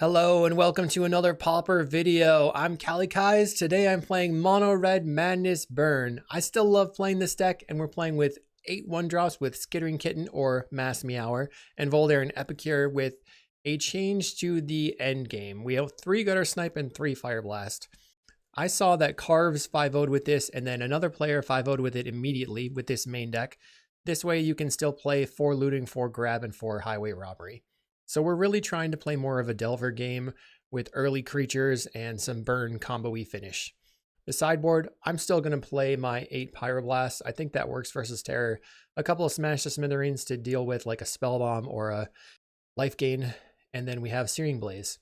Hello and welcome to another Pauper video. I'm Kalikaiz. Today I'm playing Mono Red Madness Burn. I still love playing this deck, and we're playing with 8 1-drops with Skittering Kitten or Mass Meower, and Voldair and Epicure with a change to the end game. We have 3 Guttersnipe and 3 Fireblast. I saw that Carves 5-0'd with this, and then another player 5-0'd with it immediately with this main deck. This way you can still play 4 looting, 4 grab, and 4 highway robbery. So we're really trying to play more of a Delver game with early creatures and some burn combo-y finish. The sideboard, I'm still going to play my 8 Pyroblast. I think that works versus Terror. A couple of Smash to Smithereens to deal with like a Spell Bomb or a Life Gain. And then we have Searing Blaze.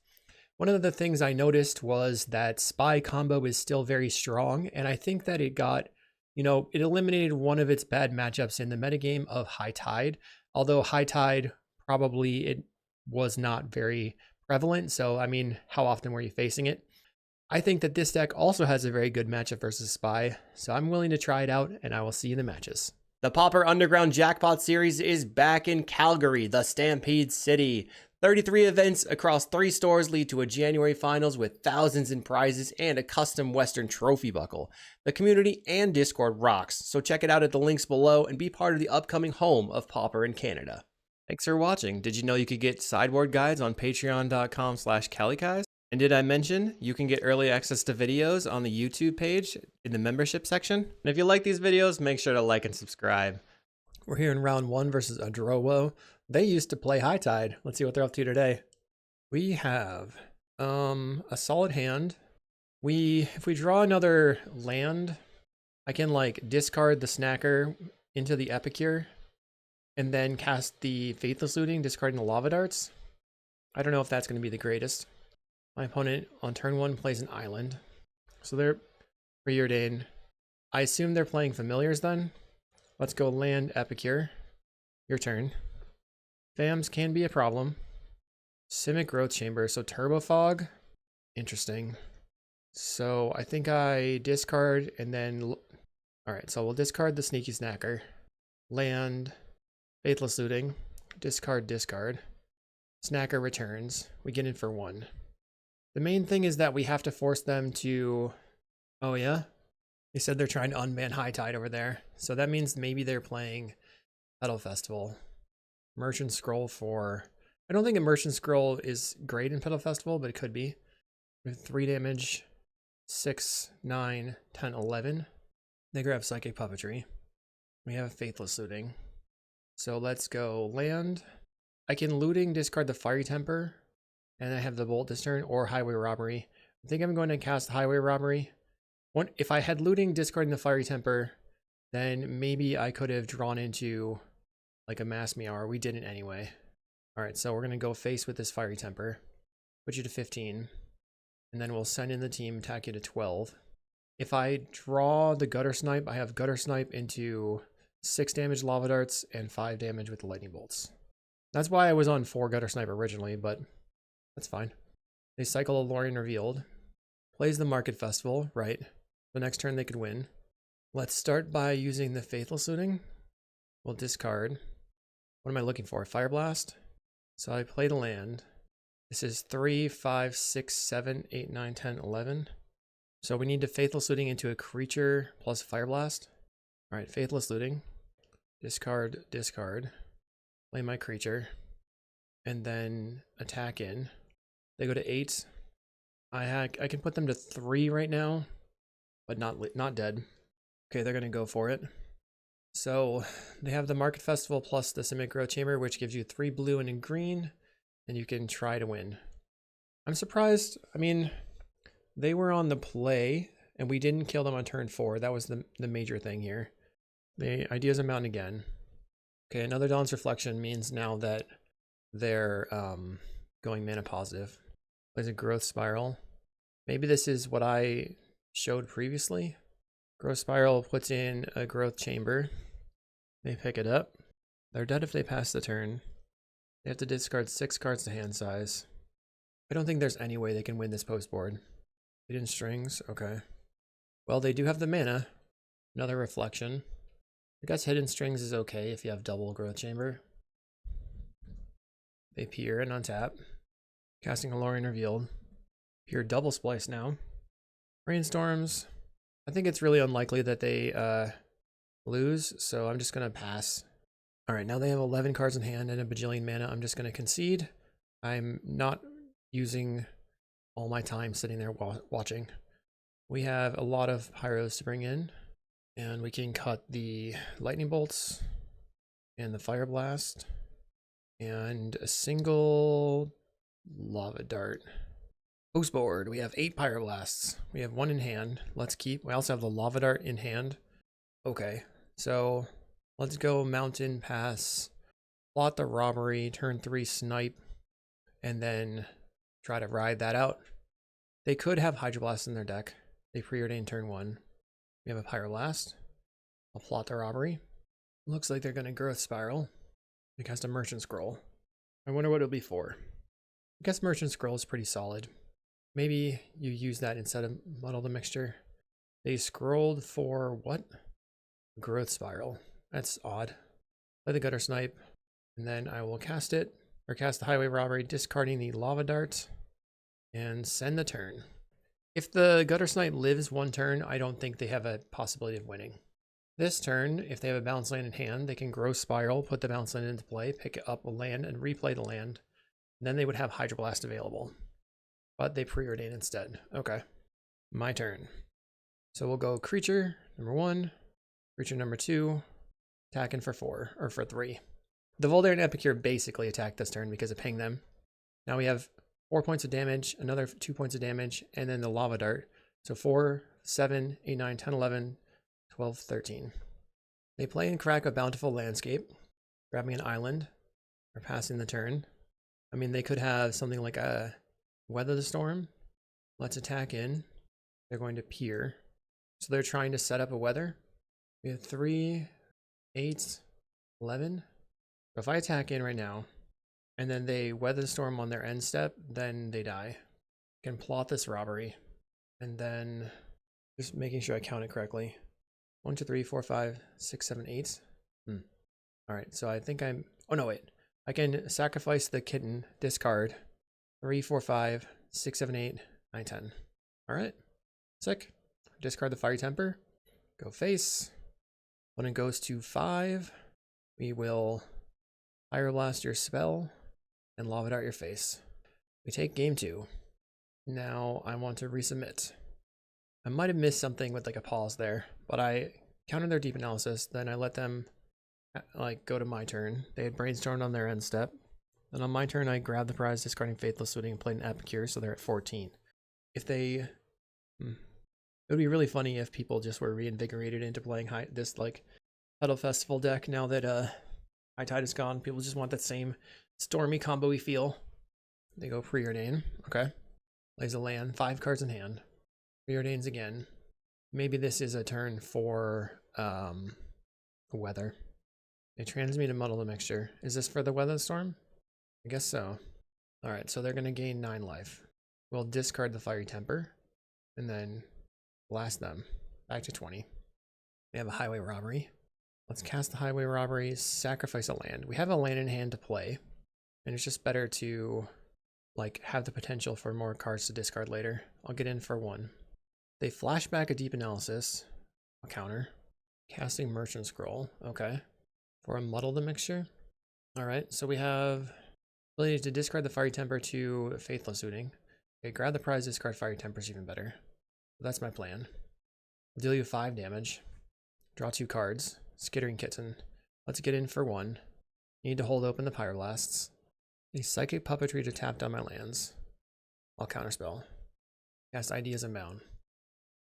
One of the things I noticed was that Spy combo is still very strong. And I think that it got, it eliminated one of its bad matchups in the metagame of High Tide. Although High Tide probably it was not very prevalent. So, I mean, how often were you facing it? I think that this deck also has a very good matchup versus Spy. So I'm willing to try it out, and I will see you in the matches. The Pauper Underground Jackpot Series is back in Calgary, the Stampede City. 33 events across 3 stores lead to a January finals with thousands in prizes and a custom Western trophy buckle. The community and Discord rocks, so check it out at the links below and be part of the upcoming home of Pauper in Canada. Thanks for watching. Did you know you could get sideboard guides on patreon.com/Kalikaiz? And did I mention you can get early access to videos on the YouTube page in the membership section? And if you like these videos, make sure to like and subscribe. We're here in round 1 versus Adrowo. They used to play High Tide. Let's see what they're up to today. We have a solid hand. If we draw another land, I can like discard the Snacker into the Epicure and then cast the Faithless Looting, discarding the Lava Darts. I don't know if that's going to be the greatest. My opponent on turn 1 plays an island. So they're preordained. I assume they're playing Familiars then. Let's go land Epicure. Your turn. Fams can be a problem. Simic Growth Chamber. So Turbo Fog. Interesting. So I think I discard and then... Alright, so we'll discard the Sneaky Snacker. Land... Faithless Looting, discard. Snacker returns. We get in for 1. The main thing is that we have to force them to... Oh yeah? They said they're trying to unban High Tide over there. So that means maybe they're playing Petal Festival. Merchant Scroll for... I don't think a Merchant Scroll is great in Petal Festival, but it could be. With 3 damage, 6, 9, 10, 11. They grab Psychic Puppetry. We have Faithless Looting. So let's go land. I can looting, discard the Fiery Temper, and I have the Bolt this turn, or Highway Robbery. I think I'm going to cast Highway Robbery. If I had looting, discarding the Fiery Temper, then maybe I could have drawn into like a Mass Meower. We didn't anyway. Alright, so we're going to go face with this Fiery Temper. Put you to 15. And then we'll send in the team, attack you to 12. If I draw the Guttersnipe, I have Guttersnipe into 6 damage Lava Darts and 5 damage with the Lightning Bolts. That's why I was on 4 Guttersnipe originally, but that's fine. They cycle a Lorien Revealed. Plays the Market Festival, right. The next turn they could win. Let's start by using the Faithless Looting. We'll discard. What am I looking for? Fireblast? So I play the land. This is 3, 5, 6, 7, 8, 9, 10, 11. So we need to Faithless Looting into a creature plus Fireblast. Alright, Faithless Looting. Discard. Play my creature. And then attack in. They go to 8. I can put them to 3 right now, but not dead. Okay, they're going to go for it. So they have the Market Festival plus the Simic Growth Chamber, which gives you 3 blue and a green, and you can try to win. I'm surprised. I mean, they were on the play, and we didn't kill them on turn 4. That was the major thing here. The Ideas Mountain again. Okay, another Dawn's Reflection means now that they're going mana positive. Plays a Growth Spiral. Maybe this is what I showed previously. Growth Spiral puts in a Growth Chamber. They pick it up. They're dead if they pass the turn. They have to discard 6 cards to hand size. I don't think there's any way they can win this post board. Hidden Strings, okay. Well, they do have the mana. Another Reflection. I guess Hidden Strings is okay if you have double Growth Chamber. They peer and untap. Casting Alorian Revealed. Pure double splice now. Brainstorms. I think it's really unlikely that they lose, so I'm just gonna pass. All right, now they have 11 cards in hand and a bajillion mana. I'm just gonna concede. I'm not using all my time sitting there watching. We have a lot of pyros to bring in, and we can cut the lightning bolts and the Fireblast and a single lava dart. Post board, we have 8 Pyroblasts. We have 1 in hand. Let's keep. We also have the lava dart in hand. Okay, so let's go Mountain Pass, plot the robbery, turn 3 snipe, and then try to ride that out. They could have Hydroblast in their deck. They preordain turn 1. We have a Pyroblast. I'll plot the robbery. Looks like they're going to Growth Spiral. We cast a Merchant Scroll. I wonder what it'll be for. I guess Merchant Scroll is pretty solid. Maybe you use that instead of Muddle the Mixture. They scrolled for what? Growth Spiral. That's odd. Play the Guttersnipe, and then I will cast it, or cast the Highway Robbery, discarding the Lava Dart, and send the turn. If the Guttersnipe lives 1 turn, I don't think they have a possibility of winning. This turn, if they have a bounce land in hand, they can Growth Spiral, put the bounce land into play, pick up a land, and replay the land. And then they would have Hydroblast available. But they preordain instead. Okay. My turn. So we'll go creature number 1, creature number 2, attacking for 4, or for 3. The Voldaren Epicure basically attacked this turn because it pinged them. Now we have 4 points of damage, another 2 points of damage, and then the Lava Dart. So 4, 7, 8, 9, 10, 11, 12, 13. They play and crack a Bountiful Landscape, grabbing an island, or passing the turn. I mean, they could have something like a Weather the Storm. Let's attack in. They're going to Pier. So they're trying to set up a weather. We have 3, 8, 11. So if I attack in right now, and then they Weather the Storm on their end step, then they die. I can plot this robbery. And then just making sure I count it correctly. 1, 2, 3, 4, 5, 6, 7, 8. All right, so I think I'm, oh no, wait. I can sacrifice the kitten, discard 3, 4, 5, 6, 7, 8, 9, 10. All right, sick. Discard the Fiery Temper, go face. When it goes to 5, we will Fireblast your spell and Lava Dart your face. We take game 2. Now I want to resubmit. I might have missed something with like a pause there, but I countered their Deep Analysis, then I let them like go to my turn. They had Brainstormed on their end step. Then on my turn, I grabbed the prize, discarding Faithless Looting, and played an Epicure, so they're at 14. If they... It would be really funny if people just were reinvigorated into playing this like Petal Festival deck now that High Tide is gone. People just want that same stormy combo-y feel. They go Preordain. Okay. Plays a land, 5 cards in hand. Preordains again. Maybe this is a turn for weather. They transmute a Muddle the Mixture. Is this for the Weather Storm? I guess so. Alright, so they're going to gain 9 life. We'll discard the Fiery Temper, and then blast them back to 20. We have a Highway Robbery. Let's cast the Highway Robbery, sacrifice a land. We have a land in hand to play, and it's just better to like have the potential for more cards to discard later. I'll get in for 1. They flash back a Deep Analysis. I'll counter. Casting Merchant Scroll. Okay. For a Muddle the Mixture. Alright, so we have ability to discard the Fiery Temper to Faithless Looting. Okay, grab the prize, discard Fiery Temper is even better. That's my plan. I'll deal you 5 damage. Draw 2 cards. Skittering Kitten. Let's get in for 1. Need to hold open the Pyroblasts. A Psychic Puppetry to tap down my lands. I'll counterspell. Cast Ideas Unbound.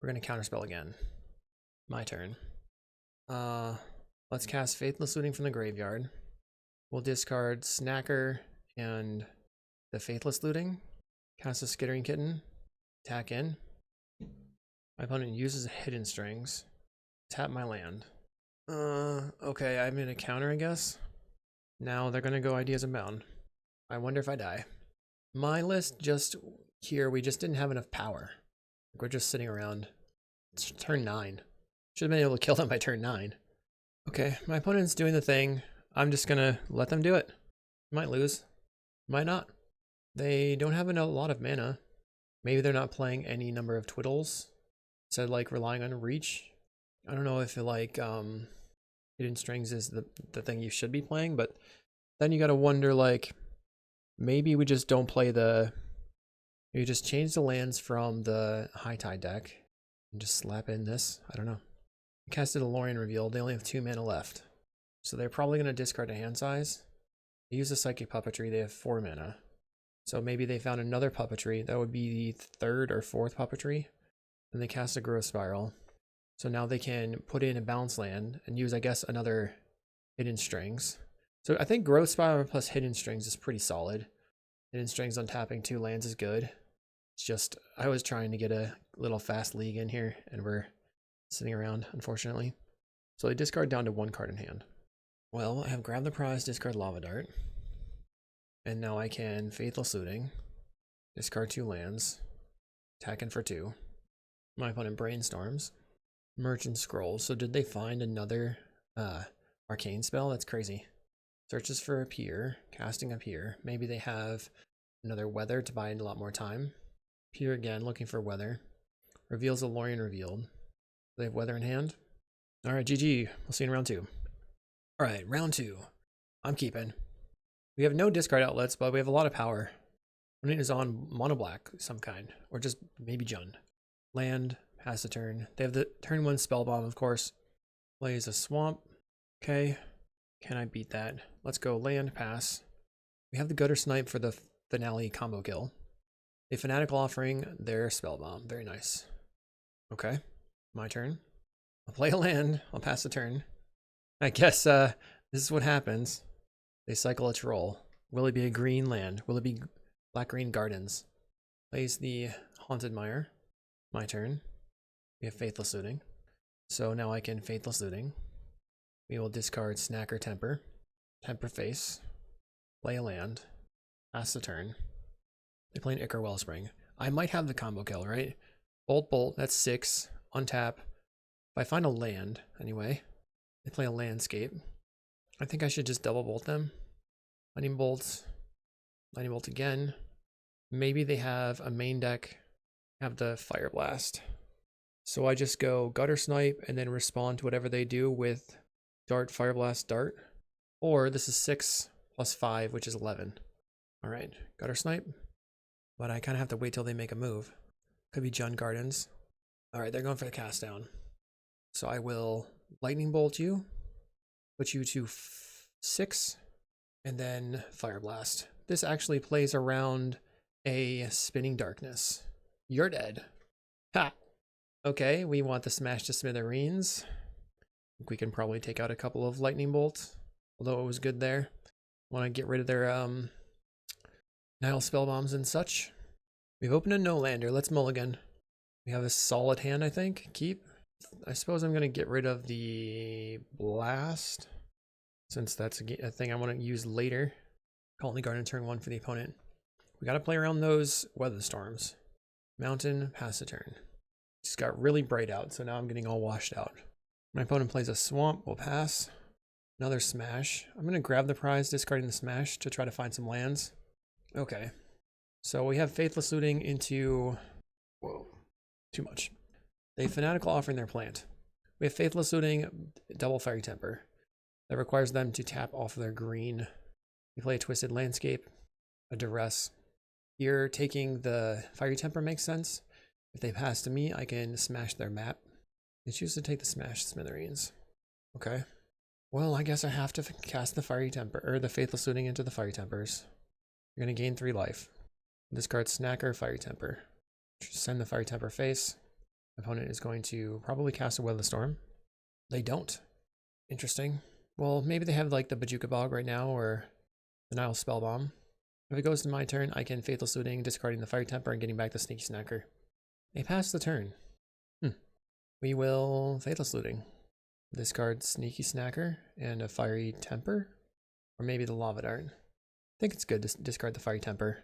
We're going to counterspell again. My turn. Let's cast Faithless Looting from the graveyard. We'll discard Snacker and the Faithless Looting. Cast a Skittering Kitten. Attack in. My opponent uses Hidden Strings. Tap my land. Okay, I'm in a counter, I guess. Now they're gonna go Ideas Unbound. I wonder if I die. My list just here, we just didn't have enough power. We're just sitting around. It's turn 9. Should have been able to kill them by turn 9. Okay, my opponent's doing the thing. I'm just gonna let them do it. Might lose. Might not. They don't have a lot of mana. Maybe they're not playing any number of twiddles. Instead, like relying on reach. I don't know if like hidden strings is the thing you should be playing, but then you gotta wonder like maybe we just don't play maybe just change the lands from the high tide deck and just slap in this. I don't know. Casted a Lorien Reveal. They only have 2 mana left, so they're probably gonna discard a hand size. They use a Psychic Puppetry. They have 4 mana. So maybe they found another puppetry. That would be the 3rd or 4th puppetry. Then they cast a Growth Spiral. So now they can put in a bounce land and use, I guess, another Hidden Strings. So I think Growth Spiral plus Hidden Strings is pretty solid. Hidden Strings on tapping 2 lands is good. It's just, I was trying to get a little fast league in here, and we're sitting around, unfortunately. So they discard down to 1 card in hand. Well, I have Grab the Prize, discard Lava Dart. And now I can Faithless Looting, discard 2 lands, attacking for 2. My opponent brainstorms. Merchant Scrolls. So did they find another arcane spell? That's crazy. Searches for a pier, casting a pier. Maybe they have another weather to buy a lot more time. Pier again, looking for weather. Reveals a Lorien Revealed. They have weather in hand. Alright, GG. We'll see you in round 2. Alright, round 2. I'm keeping. We have no discard outlets, but we have a lot of power. Opponent is on mono black of some kind, or just maybe Jund. Land, pass the turn. They have the turn 1 spell bomb, of course. Plays a swamp. Okay. Can I beat that? Let's go land, pass. We have the Guttersnipe for the finale combo kill. A Fanatical Offering, their spell bomb. Very nice. Okay. My turn. I'll play a land. I'll pass the turn. I guess this is what happens. They cycle a troll. Will it be a green land? Will it be black-green gardens? Plays the Haunted Mire. My turn. We have Faithless Looting. So now I can Faithless Looting. We will discard Snacker Temper. Temper Face. Play a land. Pass the turn. They play an Ichor Wellspring. I might have the combo kill, right? Bolt, Bolt. That's 6. Untap. If I find a land, anyway. They play a Landscape. I think I should just double bolt them. Lightning Bolt. Lightning Bolt again. Maybe they have a main deck. Have the Fireblast. So I just go Guttersnipe and then respond to whatever they do with Dart, Fireblast, Dart. Or this is 6 plus 5, which is 11. Alright, Guttersnipe. But I kind of have to wait till they make a move. Could be Jund Gardens. Alright, they're going for the cast down. So I will Lightning Bolt you. Put you to 6, and then Fireblast. This actually plays around a Spinning Darkness. You're dead. Ha! Okay, we want the Smash to Smithereens. I think we can probably take out a couple of Lightning Bolts, although it was good there. Want to get rid of their Nile Spellbombs and such. We've opened a no-lander. Let's mulligan. We have a solid hand, I think. Keep. I suppose I'm going to get rid of the Blast, since that's a thing I want to use later. Colony Garden turn 1 for the opponent. We got to play around those Weather Storms. Mountain, pass the turn. Just got really bright out, so now I'm getting all washed out. My opponent plays a Swamp, we'll pass. Another Smash. I'm going to grab the prize, discarding the Smash to try to find some lands. Okay. So we have Faithless Looting into... Whoa. Too much. They Fanatical Offering their plant. We have Faithless Looting, double Fiery Temper. That requires them to tap off of their green. We play a Twisted Landscape, a Duress. Here, taking the Fiery Temper makes sense. If they pass to me, I can smash their map. They choose to take the Smash Smithereens. Okay. Well, I guess I have to cast the Fiery Temper, or the Faithless Looting into the Fiery Tempers. You're going to gain 3 life. Discard Snacker, Fiery Temper. Send the Fiery Temper face. Opponent is going to probably cast a Weather Storm. They don't. Interesting. Well, maybe they have like the Bajuka Bog right now, or the Nile Spellbomb. If it goes to my turn, I can Faithless Looting, discarding the Fiery Temper and getting back the Sneaky Snacker. They pass the turn. We will Faithless Looting. Discard Sneaky Snacker and a Fiery Temper. Or maybe the Lava Dart. I think it's good to discard the Fiery Temper.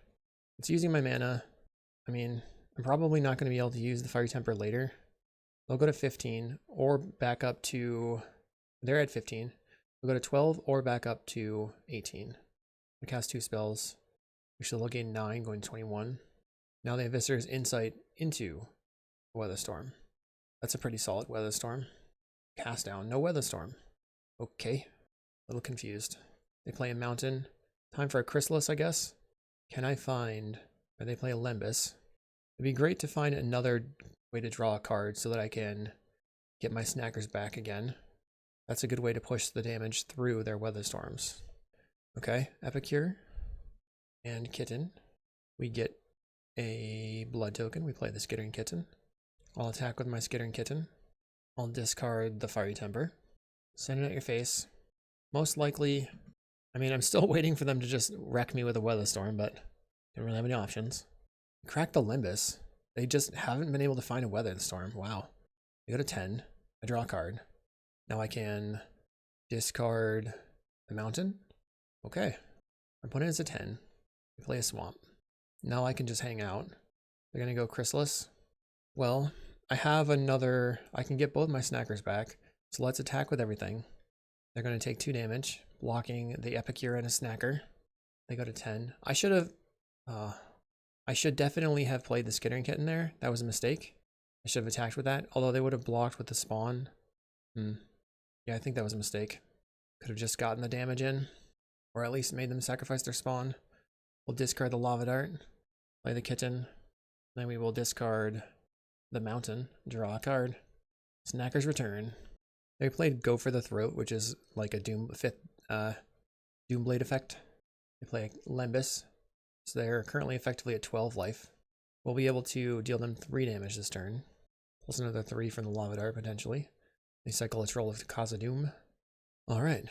It's using my mana. I mean, I'm probably not going to be able to use the Fiery Temper later. They'll go to 15 or back up to... They're at 15. We'll go to 12 or back up to 18. We cast 2 spells. Actually, they'll gain 9, going 21. Now they have Viscer's Insight into Weather Storm. That's a pretty solid Weather Storm. Cast down, no Weather Storm. Okay, a little confused. They play a Mountain. Time for a Chrysalis, I guess. Can I find, or they play a Limbus. It'd be great to find another way to draw a card so that I can get my Snackers back again. That's a good way to push the damage through their Weather Storms. Okay, Epicure and Kitten. We get a blood token. We play the Skittering Kitten. I'll attack with my Skittering Kitten. I'll discard the Fiery Temper. Send it at your face. Most likely, I mean, I'm still waiting for them to just wreck me with a Weather Storm, but don't really have any options. Crack the Limbus. They just haven't been able to find a Weather Storm. Wow. I go to 10. I draw a card. Now I can discard the Mountain. Okay. My opponent is a 10. We play a Swamp. Now I can just hang out. They're going to go Chrysalis. Well, I have another... I can get both my Snackers back. So let's attack with everything. They're going to take 2 damage, blocking the Epicure and a Snacker. They go to 10. I should definitely have played the Skittering Kitten there. That was a mistake. I should have attacked with that, although they would have blocked with the spawn. Yeah, I think that was a mistake. Could have just gotten the damage in, or at least made them sacrifice their spawn. We'll discard the Lava Dart, play the Kitten, then we will discard the Mountain, draw a card. Snackers return. They played Go for the Throat, which is like a Doomblade effect. They play a Limbus, so they're currently effectively at 12 life. We'll be able to deal them 3 damage this turn. Plus another 3 from the Lava Dart, potentially. They cycle a Troll to cause a Doom. Alright.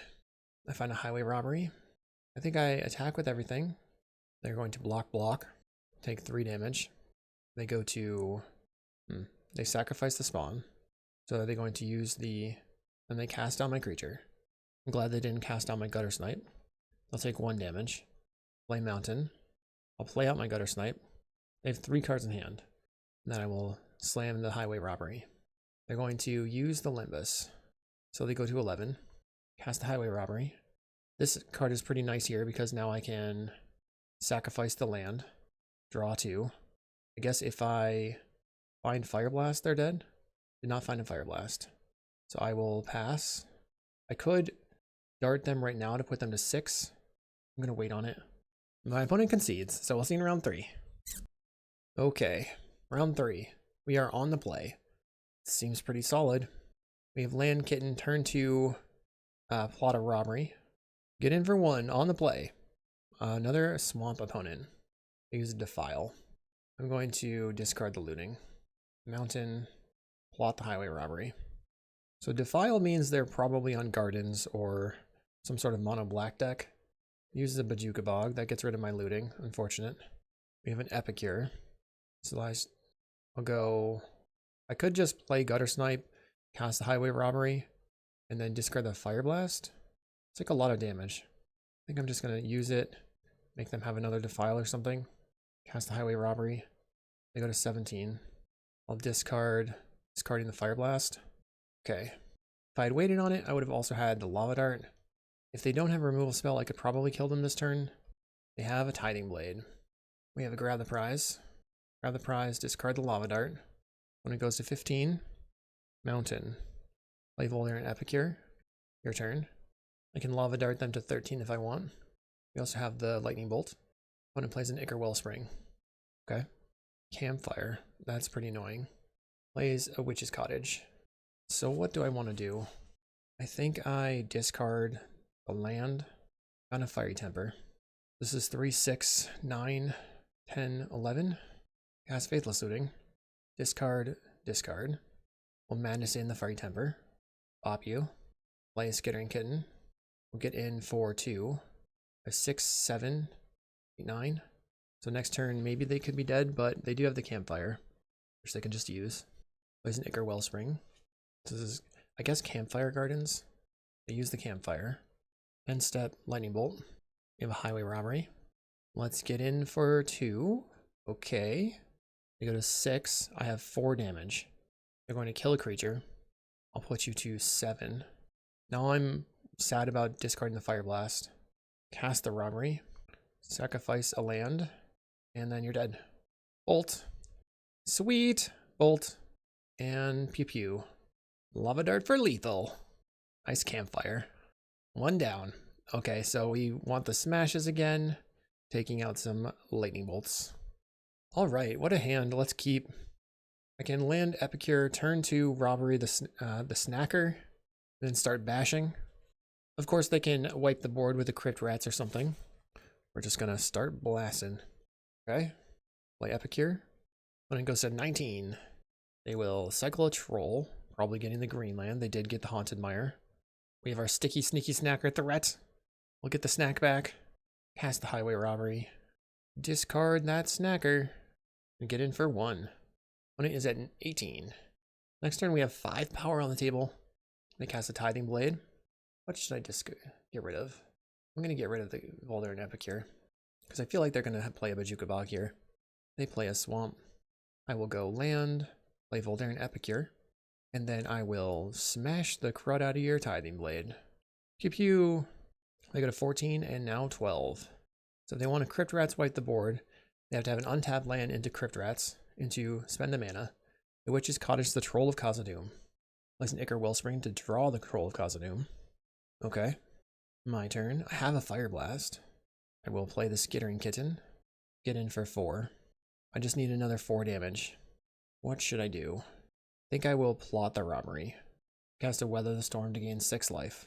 I find a Highway Robbery. I think I attack with everything. They're going to block, take 3 damage. They go to... They sacrifice the spawn. So are they going to use the... And they cast down my creature. I'm glad they didn't cast down my Guttersnipe. They'll take 1 damage. Play Mountain. I'll play out my Guttersnipe. They have 3 cards in hand. And then I will slam the Highway Robbery. They're going to use the Limbus. So they go to 11. Cast the Highway Robbery. This card is pretty nice here because now I can sacrifice the land. Draw 2. I guess if I find Fireblast, they're dead. Did not find a Fireblast. So I will pass. I could dart them right now to put them to 6. I'm going to wait on it. My opponent concedes, so we'll see in round 3. Okay, round 3. We are on the play. Seems pretty solid. We have Land Kitten, turn 2, plot a Robbery. Get in for 1, on the play. Another Swamp opponent. I use a Defile. I'm going to discard the Looting. Mountain, plot the Highway Robbery. So Defile means they're probably on Gardens or some sort of mono black deck. Uses a Bajuka Bog. That gets rid of my looting. Unfortunate. We have an Epicure. So I'll go... I could just play Guttersnipe, cast the Highway Robbery, and then discard the Fireblast. It's like a lot of damage. I think I'm just going to use it, make them have another Defile or something. Cast the Highway Robbery. They go to 17. I'll discarding the Fireblast. Okay. If I had waited on it, I would have also had the Lava Dart. If they don't have a removal spell, I could probably kill them this turn. They have a Tiding Blade. We have a Grab the Prize. Grab the Prize, discard the Lava Dart. When it goes to 15, Mountain. Play Volder and Epicure. Your turn. I can Lava Dart them to 13 if I want. We also have the Lightning Bolt. Opponent plays an Ichor Wellspring. Okay. Campfire. That's pretty annoying. Plays a Witch's Cottage. So what do I want to do? I think I discard the land on a Fiery Temper. This is 3, 6, 9, 10, 11. Cast Faithless Looting. Discard. We'll Madness in the Fiery Temper. Pop you. Play a Skittering Kitten. We'll get in for 2. A 6, 7, 8, 9. So next turn, maybe they could be dead, but they do have the Campfire, which they can just use. Plays an Ichor Wellspring. This is, I guess, Campfire Gardens. They use the Campfire. 10-step Lightning Bolt. We have a Highway Robbery. Let's get in for 2. Okay. They go to 6. I have 4 damage. They're going to kill a creature. I'll put you to 7. Now I'm sad about discarding the Fireblast. Cast the Robbery. sacrifice a land, and then you're dead. Bolt. Sweet. Bolt. And pew pew. Lava dart for lethal. Nice campfire. One down. Okay, so we want the smashes again, taking out some lightning bolts. All right, what a hand. Let's keep. I can land Epicure, turn 2, robbery the snacker, then start bashing. Of course, they can wipe the board with the crypt rats or something. We're just gonna start blasting. Okay, play Epicure. When it goes to 19, they will cycle a troll, probably getting the green land. They did get the Haunted Mire. We have our sticky, sneaky snacker threat. We'll get the snack back. Cast the highway robbery. Discard that snacker. And get in for 1. When it is at 18. Next turn we have 5 power on the table. They cast a Tithing Blade. What should I just get rid of? I'm going to get rid of the Volder and Epicure, because I feel like they're going to play a Bojuka Bog here. They play a Swamp. I will go land, play Volder and Epicure, and then I will smash the crud out of your Tithing Blade. Pew pew. They go to 14 and now 12. So if they want to Crypt Rats wipe the board, they have to have an untapped land into Crypt Rats, into spend the mana. The Witch's Cottage, the Troll of Khazad-dûm. Place an Ichor Wellspring to draw the Troll of Khazad-dûm. Okay. My turn. I have a Fireblast. I will play the Skittering Kitten. Get in for 4. I just need another 4 damage. What should I do? I think I will plot the robbery. Cast a Weather the Storm to gain 6 life.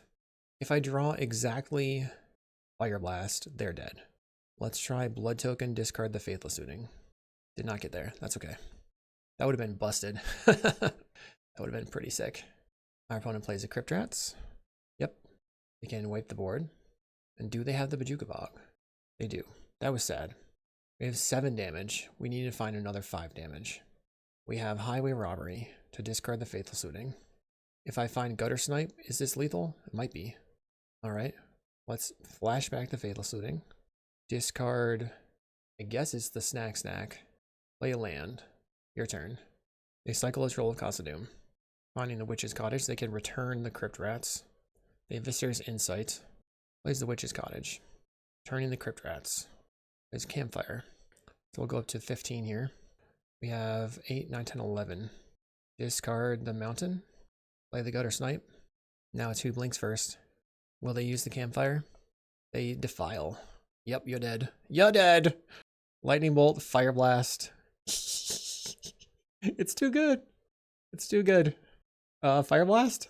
If I draw exactly Fireblast, they're dead. Let's try Blood Token, discard the Faithless Looting. Did not get there. That's okay. That would have been busted. That would have been pretty sick. Our opponent plays a Crypt Rats. Yep. They can wipe the board. And do they have the Bojuka Bog? They do. That was sad. We have 7 damage. We need to find another 5 damage. We have Highway Robbery to discard the Faithless Looting. If I find Guttersnipe, is this lethal? It might be. Alright. Let's flash back the Faithless Looting. Discard, I guess it's the Snack. Play a land. Your turn. They cycle a Troll of Khazad-dûm. Finding the Witch's Cottage, they can return the Crypt Rats. They have Viscer's Insight. Plays the Witch's Cottage. Turning the Crypt Rats. There's Campfire. So we'll go up to 15 here. We have 8, 9, 10, 11. Discard the Mountain. Play the Guttersnipe. Now 2 blinks first. Will they use the Campfire? They Defile. Yep, you're dead. You're dead! Lightning Bolt, Fireblast. It's too good. It's too good. Fireblast?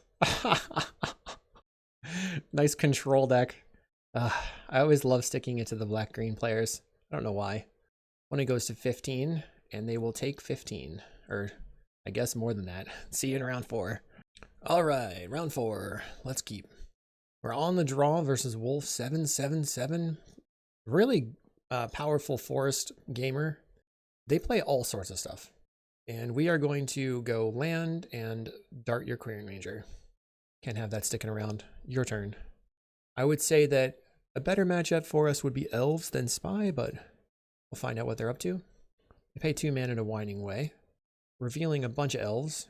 Nice control deck. I always love sticking it to the black-green players. I don't know why. When it goes to 15, and they will take 15. Or, I guess more than that. See you in round 4. Alright, round 4. Let's keep. We're on the draw versus Wolf 777. Really powerful forest gamer. They play all sorts of stuff. And we are going to go land and dart your Querying Ranger. Can't have that sticking around. Your turn. I would say that a better matchup for us would be Elves than Spy, but we'll find out what they're up to. They pay 2 mana to Winding Way, revealing a bunch of Elves.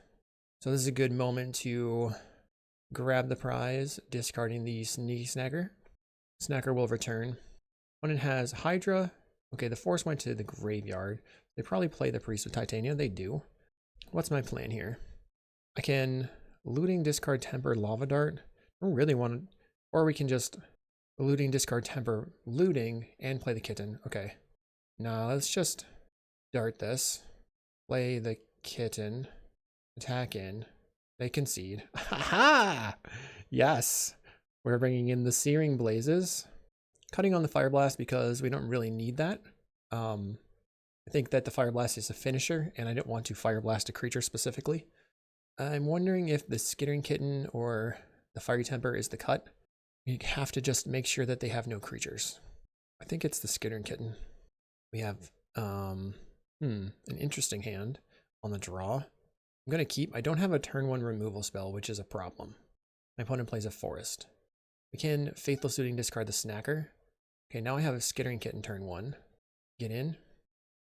So this is a good moment to grab the prize, discarding the Sneaky Snacker. Snacker will return. When it has Hydra, okay, the Force went to the graveyard. They probably play the Priest of Titania. They do. What's my plan here? I can looting, discard, temper, lava dart. I don't really want to, or we can just looting, discard, temper, looting, and play the kitten. Okay. Now let's just dart this. Play the kitten. Attack in. They concede. Ha! Yes. We're bringing in the Searing Blazes. Cutting on the Fireblast because we don't really need that. I think that the Fireblast is a finisher, and I didn't want to Fireblast a creature specifically. I'm wondering if the Skittering Kitten or the Fiery Temper is the cut. You have to just make sure that they have no creatures. I think it's the Skittering Kitten. We have an interesting hand on the draw. I'm going to keep. I don't have a turn 1 removal spell, which is a problem. My opponent plays a Forest. We can Faithless Looting, discard the Snacker. Okay, now I have a Skittering Kitten turn 1. Get in.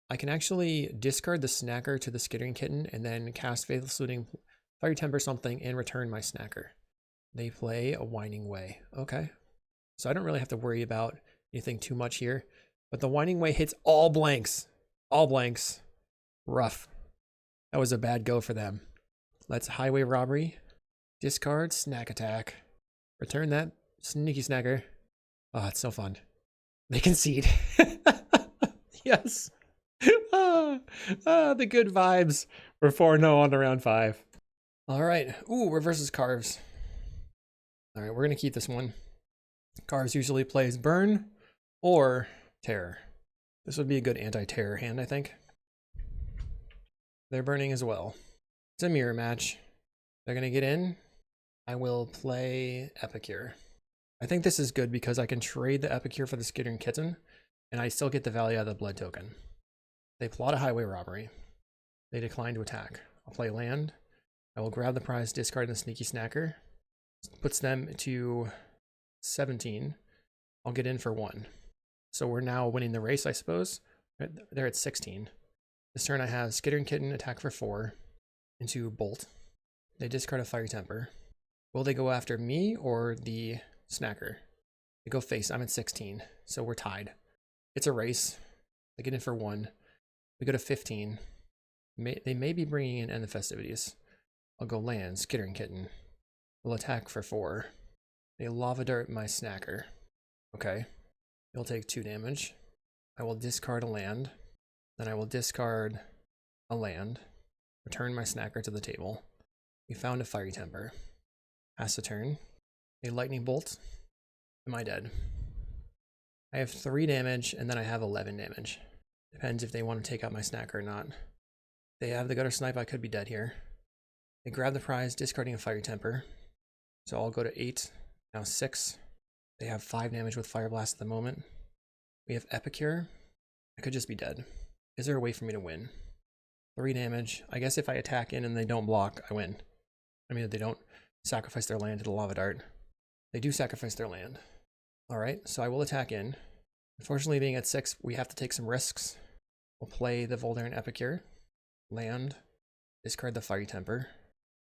I can actually discard the Snacker to the Skittering Kitten and then cast Faithless Looting, Fiery Temper something, and return my Snacker. They play a Winding Way. Okay. So I don't really have to worry about anything too much here. But the Winding Way hits all blanks. All blanks. Rough. That was a bad go for them. Let's Highway Robbery. Discard, snack attack. Return that sneaky snacker. Oh, it's so fun. They concede. Yes. The good vibes. We're 4-0 on to round 5. All right. Ooh, reverses Carves. All right, we're going to keep this one. Carves usually plays Burn or Terror. This would be a good anti-terror hand, I think. They're burning as well. It's a mirror match. They're going to get in. I will play Epicure. I think this is good because I can trade the Epicure for the Skittering Kitten, and I still get the value out of the blood token. They plot a Highway Robbery. They decline to attack. I'll play land. I will grab the prize, discard the Sneaky Snacker. Puts them to 17. I'll get in for 1. So we're now winning the race, I suppose. They're at 16. This turn I have Skittering Kitten attack for 4 into Bolt. They discard a Fiery Temper. Will they go after me or the Snacker? They go face. I'm at 16, so we're tied. It's a race. They get in for 1. We go to 15. They may be bringing in End the Festivities. I'll go land. Skittering Kitten will attack for 4. They Lava Dart my Snacker. Okay. He'll take 2 damage. I will discard a land. Then I will discard a land. Return my Snacker to the table. We found a Fiery Temper. Pass the turn. A Lightning Bolt. Am I dead? I have 3 damage, and then I have 11 damage. Depends if they want to take out my Snacker or not. If they have the Guttersnipe, I could be dead here. They grab the prize, discarding a Fiery Temper. So I'll go to 8, now 6. They have 5 damage with Fireblast at the moment. We have Epicure. I could just be dead. Is there a way for me to win? 3 damage. I guess if I attack in and they don't block, I win. I mean, if they don't sacrifice their land to the Lava Dart. They do sacrifice their land. Alright, so I will attack in. Unfortunately, being at 6, we have to take some risks. We'll play the Voldaren Epicure. Land. Discard the Fiery Temper.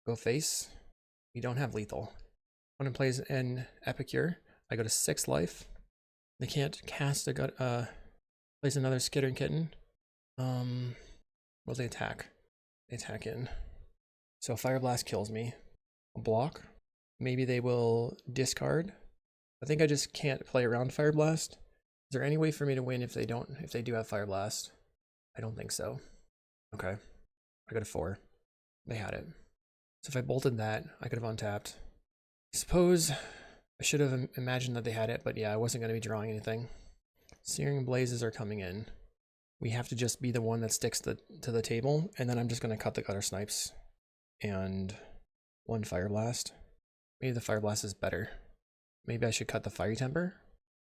Go face. We don't have lethal. When it plays an Epicure, I go to 6 life. They can't cast a plays another Skittering Kitten. Will they attack? They attack in. So Fireblast kills me. I'll block. Maybe they will discard. I think I just can't play around Fireblast. Is there any way for me to win if they do have Fireblast? I don't think so. Okay. I got a 4. They had it. So if I bolted that, I could have untapped. I suppose I should have imagined that they had it, but yeah, I wasn't going to be drawing anything. Searing Blazes are coming in. We have to just be the one that sticks to the table, and then I'm just going to cut the Guttersnipes and 1 Fireblast. Maybe the Fireblast is better. Maybe I should cut the Fiery Temper.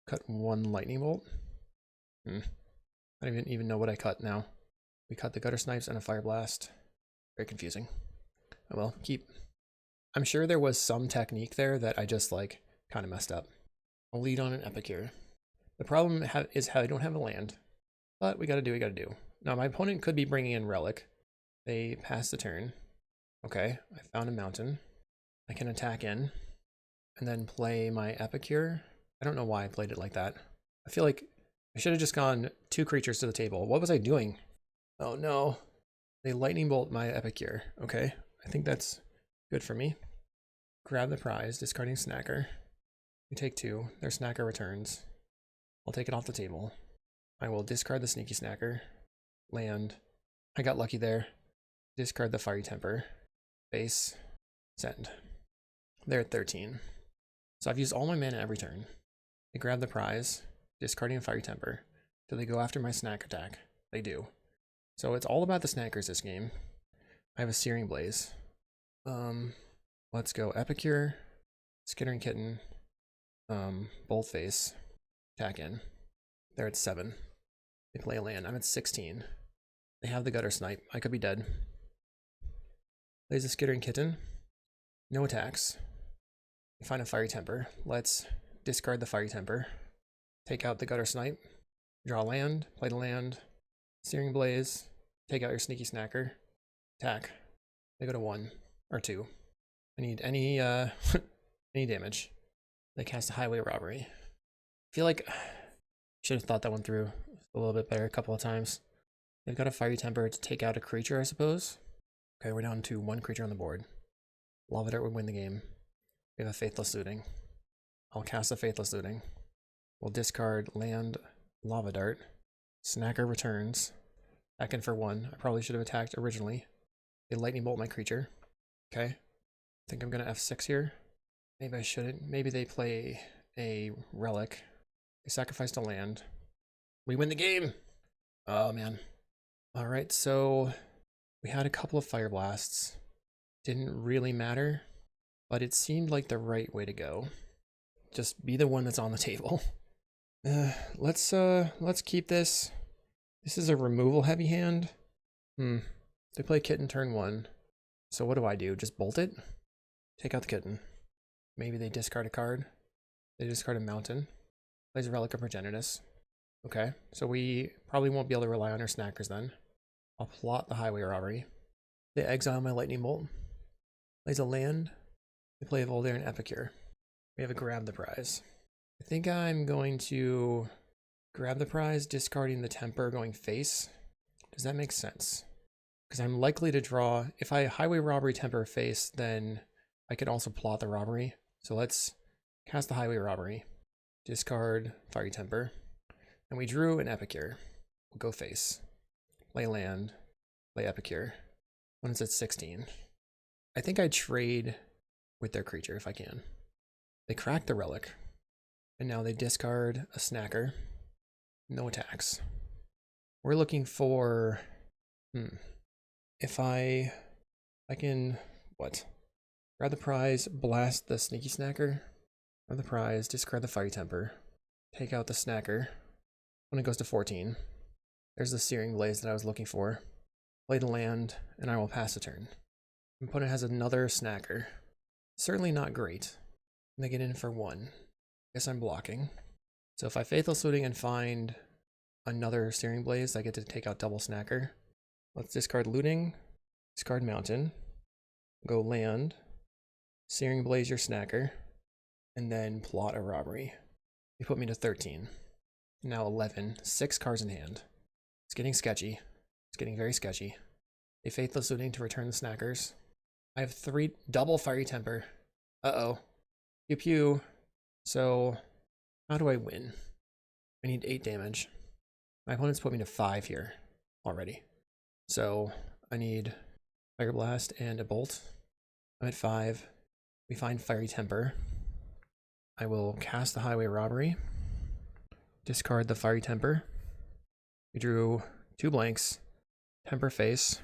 Cut 1 Lightning Bolt. I don't even know what I cut now. We cut the Guttersnipes and a Fireblast. Very confusing. Oh well, keep. I'm sure there was some technique there that I just like kind of messed up. I'll lead on an Epicure. The problem is how I don't have a land, but we gotta do. Now my opponent could be bringing in Relic. They pass the turn. Okay, I found a mountain. I can attack in and then play my Epicure. I don't know why I played it like that. I feel like I should have just gone 2 creatures to the table. What was I doing? Oh no. They Lightning Bolt my Epicure. Okay, I think that's good for me. Grab the prize, discarding Snacker. We take 2. Their Snacker returns. I'll take it off the table. I will discard the Sneaky Snacker. Land. I got lucky there. Discard the Fiery Temper. Base. Send. They're at 13. So I've used all my mana every turn. They grab the prize, discarding a Fiery Temper. Do they go after my snack attack? They do. So it's all about the snackers this game. I have a Searing Blaze. Let's go Epicure, Skittering Kitten, Boldface, attack in. They're at 7. They play a land. I'm at 16. They have the Guttersnipe. I could be dead. Plays a Skittering Kitten. No attacks. We find a Fiery Temper. Let's discard the Fiery Temper. Take out the Guttersnipe. Draw land. Play the land. Searing Blaze. Take out your Sneaky Snacker. Attack. They go to 1 or 2. I need any any damage. They cast a Highway Robbery. I feel like Should have thought that one through a little bit better a couple of times. They've got a Fiery Temper to take out a creature, I suppose. Okay, we're down to one creature on the board. Lava Dart would win the game. We have a Faithless Looting. I'll cast a Faithless Looting. We'll discard land Lava Dart. Snacker returns. Back in for 1. I probably should have attacked originally. They Lightning Bolt my creature. Okay. I think I'm going to F6 here. Maybe I shouldn't. Maybe they play a Relic. They sacrificed a land. We win the game! Oh, man. Alright, so we had a couple of Fireblasts. Didn't really matter, but it seemed like the right way to go. Just be the one that's on the table. Let's keep this. This is a removal heavy hand. They play Kitten turn 1. So what do? Just bolt it? Take out the Kitten. Maybe they discard a card. They discard a Mountain. Plays a Relic of Progenitus. Okay, so we probably won't be able to rely on our snackers then. I'll plot the Highway Robbery. They exile my Lightning Bolt. Plays a land. They play a Voldair and Epicure. We have a Grab the Prize. I think I'm going to grab the prize, discarding the Temper, going face. Does that make sense? Because I'm likely to draw, if I Highway Robbery Temper face, then I could also plot the Robbery. So let's cast the Highway Robbery. Discard Fiery Temper. And we drew an Epicure. We'll go face. Play land. Play Epicure. When it's at 16. I think I trade with their creature if I can. They crack the Relic. And now they discard a Snacker. No attacks. We're looking for... If I can... What? Grab the prize, blast the Sneaky Snacker. Grab the prize, discard the Fiery Temper. Take out the Snacker. When it goes to 14. There's the Searing Blaze that I was looking for. Play the land, and I will pass a turn. My opponent has another Snacker. Certainly not great. And they get in for 1. Guess I'm blocking. So if I Faithless Looting and find another Searing Blaze, I get to take out double Snacker. Let's discard Looting, discard Mountain, go land, Searing Blaze your Snacker, and then plot a Robbery. You put me to 13. Now 11, 6 cards in hand. It's getting sketchy. It's getting very sketchy. A Faithless Looting to return the Snackers. I have 3 double Fiery Temper. Uh-oh. Pew pew. So, how do I win? I need 8 damage. My opponent's put me to 5 here already. So, I need Fireblast and a Bolt. I'm at 5. We find Fiery Temper. I will cast the Highway Robbery. Discard the Fiery Temper. We drew 2 blanks. Temper face.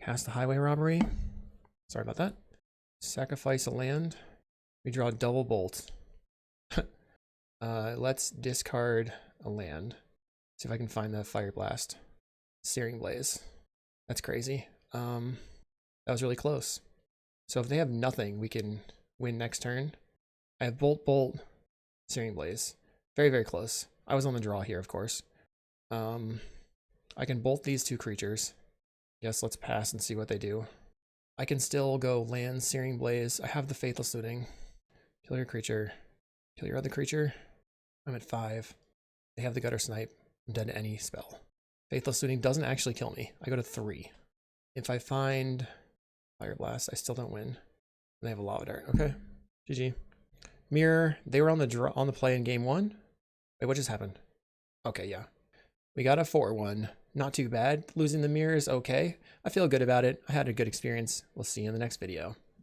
Cast the Highway Robbery. Sorry about that. Sacrifice a land. We draw a double Bolt. Let's discard a land. See if I can find the Fireblast. Searing Blaze. That's crazy. That was really close. So if they have nothing, we can win next turn. I have Bolt, Bolt, Searing Blaze. Very, very close. I was on the draw here, of course. I can bolt these 2 creatures. Yes, let's pass and see what they do. I can still go land, Searing Blaze. I have the Faithless Looting. Kill your creature. Kill your other creature. I'm at 5. They have the Guttersnipe. I'm dead to any spell. Faithless Looting doesn't actually kill me. I go to 3. If I find Fireblast, I still don't win. They have a Lava Dart. Okay. GG. Mirror, they were on the play in game 1. Wait, what just happened? Okay, yeah. We got a 4-1. Not too bad. Losing the mirror is okay. I feel good about it. I had a good experience. We'll see you in the next video.